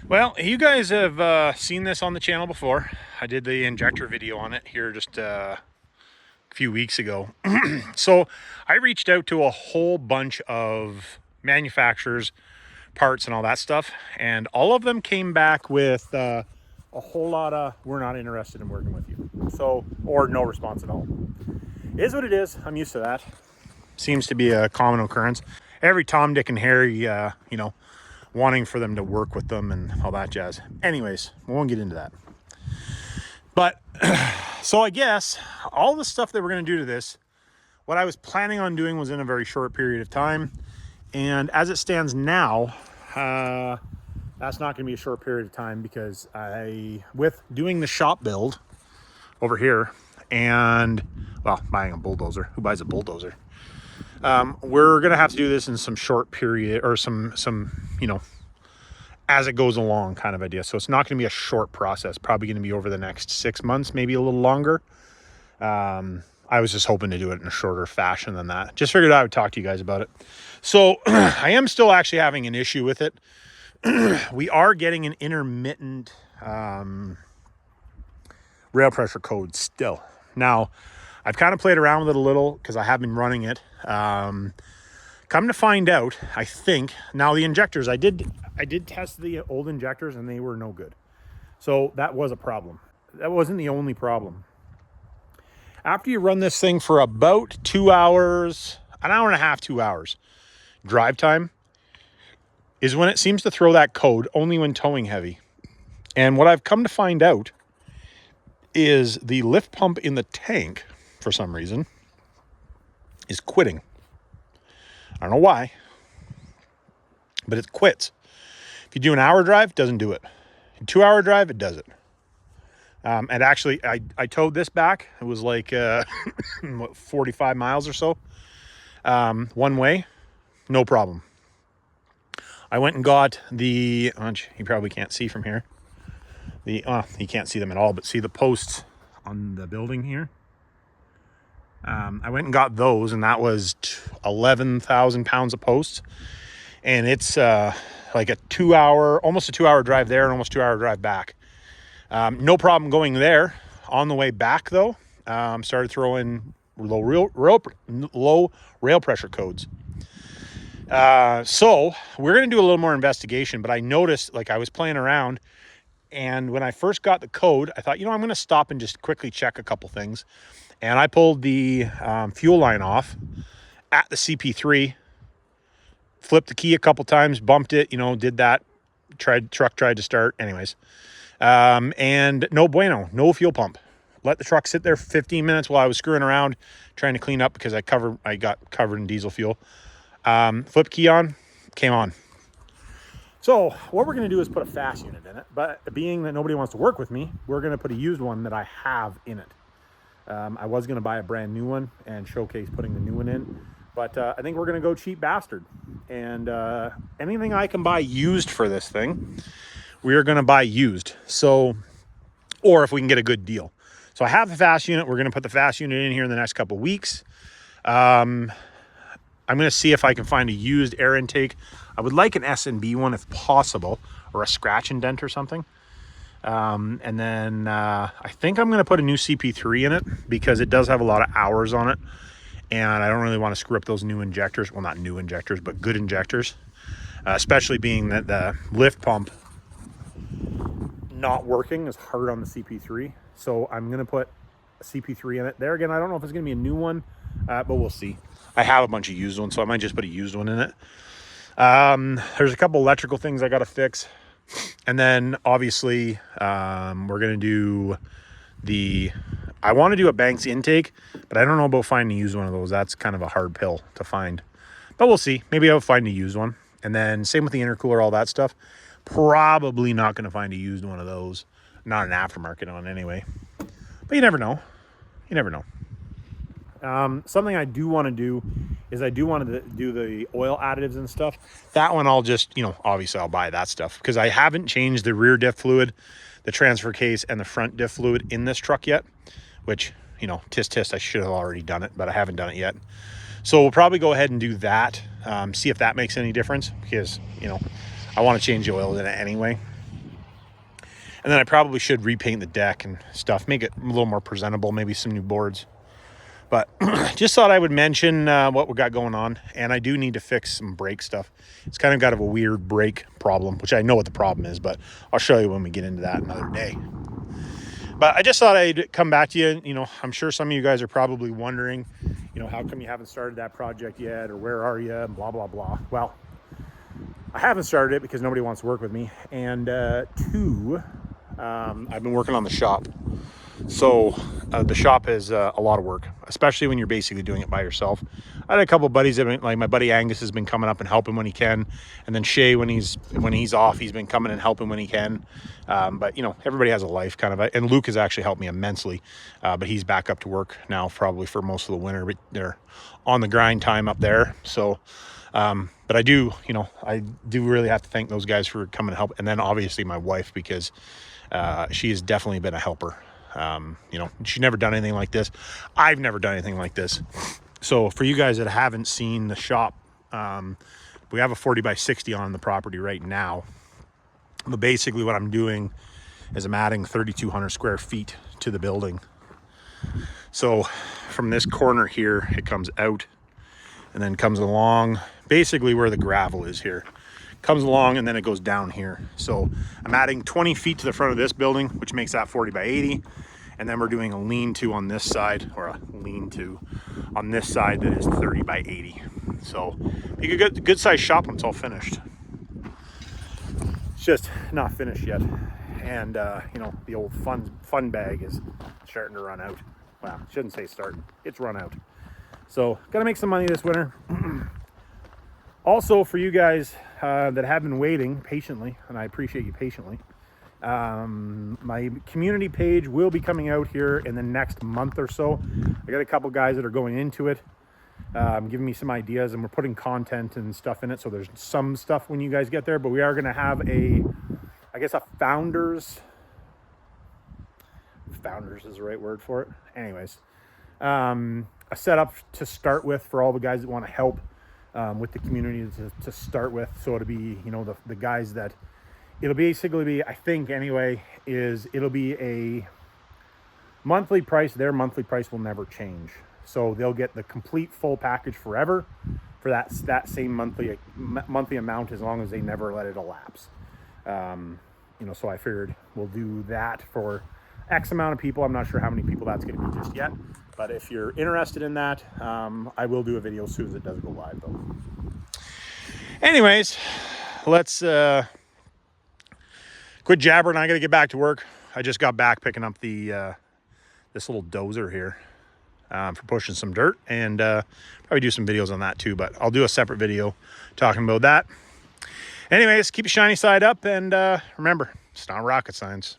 Well, you guys have seen this on the channel before. I did the injector video on it here just a few weeks ago. So I reached out to a whole bunch of manufacturers, parts and all that stuff, and all of them came back with a whole lot of "we're not interested in working with you," so, or no response at all. It is what it is. I'm used to that. Seems to be a common occurrence. Every Tom, Dick, and Harry, wanting for them to work with them and all that jazz. Anyways, we won't get into that. But so I guess all the stuff that we're going to do to this, what I was planning on doing was in a very short period of time. And as it stands now, that's not going to be a short period of time because with doing the shop build over here and, well, buying a bulldozer. Who buys a bulldozer? We're going to have to do this in some short period or some, as it goes along kind of idea. So it's not going to be a short process, probably going to be over the next 6 months, maybe a little longer. I was just hoping to do it in a shorter fashion than that. Just figured I would talk to you guys about it. So I am still actually having an issue with it. We are getting an intermittent rail pressure code still. Now, I've kind of played around with it a little because I have been running it. Come to find out, I think, now the injectors, I did test the old injectors and they were no good. So that was a problem. That wasn't the only problem. After you run this thing for about 2 hours, an hour and a half, 2 hours, drive time is when it seems to throw that code, only when towing heavy. And what I've come to find out is the lift pump in the tank, for some reason, is quitting. I don't know why, but it quits. If you do an hour drive, it doesn't do it. A 2 hour drive, it does it. And actually, I towed this back. It was like 45 miles or so, one way, no problem. I went and got the, you probably can't see from here. You can't see them at all, but see the posts on the building here? I went and got those, and that was 11,000 pounds of posts. And it's like almost a 2 hour drive there and almost 2 hour drive back. No problem going there. On the way back, though, started throwing low rail pressure codes. So we're going to do a little more investigation, but I noticed, like, I was playing around, and when I first got the code, I thought, I'm going to stop and just quickly check a couple things. And I pulled the fuel line off at the CP3, flipped the key a couple times, bumped it, did that, truck tried to start anyways. And no bueno, no fuel pump. Let the truck sit there for 15 minutes while I was screwing around trying to clean up because I got covered in diesel fuel. Flip key on, came on. So what we're going to do is put a fast unit in it, but being that nobody wants to work with me, we're going to put a used one that I have in it. I was going to buy a brand new one and showcase putting the new one in, but I think we're going to go cheap bastard. And anything I can buy used for this thing, we are going to buy used. So, or if we can get a good deal. So I have the fast unit. We're going to put the fast unit in here in the next couple of weeks. I'm going to see if I can find a used air intake. I would like an S&B one if possible, or a scratch and dent or something. And then I think I'm going to put a new CP3 in it because it does have a lot of hours on it. And I don't really want to screw up those new injectors. Well, not new injectors, but good injectors. Especially being that the lift pump not working is hard on the CP3. So I'm going to put a CP3 in it. There again, I don't know if it's going to be a new one, but we'll see. I have a bunch of used ones, so I might just put a used one in it. There's a couple electrical things I got to fix. And then obviously we're going to do I want to do a Banks intake, but I don't know about finding a used one of those. That's kind of a hard pill to find, but we'll see. Maybe I'll find a used one. And then same with the intercooler, all that stuff. Probably not going to find a used one of those. Not an aftermarket one anyway, but you never know. You never know. Something I do want to do is I do want to do the oil additives and stuff. That one I'll just, obviously I'll buy that stuff because I haven't changed the rear diff fluid, the transfer case, and the front diff fluid in this truck yet, which, tisk, I should have already done it, but I haven't done it yet. So we'll probably go ahead and do that, see if that makes any difference because, I want to change the oil in it anyway. And then I probably should repaint the deck and stuff, make it a little more presentable, maybe some new boards. But just thought I would mention what we got going on. And I do need to fix some brake stuff. It's kind of got a weird brake problem, which I know what the problem is, but I'll show you when we get into that another day. But I just thought I'd come back to you. You know, I'm sure some of you guys are probably wondering, you know, how come you haven't started that project yet, or where are you, and blah, blah, blah. Well, I haven't started it because nobody wants to work with me. And two, I've been working on the shop. So the shop is a lot of work, especially when you're basically doing it by yourself. I had a couple buddies that like my buddy Angus has been coming up and helping when he can, and then Shay when he's off, he's been coming and helping when he can. But you know, everybody has a life kind of, and Luke has actually helped me immensely. But he's back up to work now, probably for most of the winter. But they're on the grind time up there. So, but I do really have to thank those guys for coming to help, and then obviously my wife, because she has definitely been a helper. You know, she's never done anything like this. I've never done anything like this. So for you guys that haven't seen the shop, we have a 40 by 60 on the property right now. But basically what I'm doing is I'm adding 3,200 square feet to the building. So from this corner here, it comes out and then comes along basically where the gravel is here. Comes along and then it goes down here. So I'm adding 20 feet to the front of this building, which makes that 40 by 80. And then we're doing a lean-to on this side, or a lean-to on this side that is 30 by 80. So you could get a good sized shop when it's all finished. It's just not finished yet. And you know, the old fun bag is starting to run out. Well, shouldn't say starting, it's run out. So gotta make some money this winter. Also, for you guys that have been waiting patiently, and I appreciate you patiently, my community page will be coming out here in the next month or so. I got a couple guys that are going into it, giving me some ideas, and we're putting content and stuff in it. So there's some stuff when you guys get there, but we are going to have a founders is the right word for it. Anyways, a setup to start with for all the guys that want to help with the community to start with. So it'll be, you know, the guys that it'll basically be, I think anyway, it'll be a monthly price. Their monthly price will never change. So they'll get the complete full package forever for that same monthly amount, as long as they never let it elapse. You know, so I figured we'll do that for X amount of people. I'm not sure how many people that's going to be just yet. But if you're interested in that, I will do a video as soon as it does go live, though. Anyways, let's quit jabbering. I got to get back to work. I just got back picking up the this little dozer here for pushing some dirt, and probably do some videos on that too. But I'll do a separate video talking about that. Anyways, keep your shiny side up, and remember, it's not rocket science.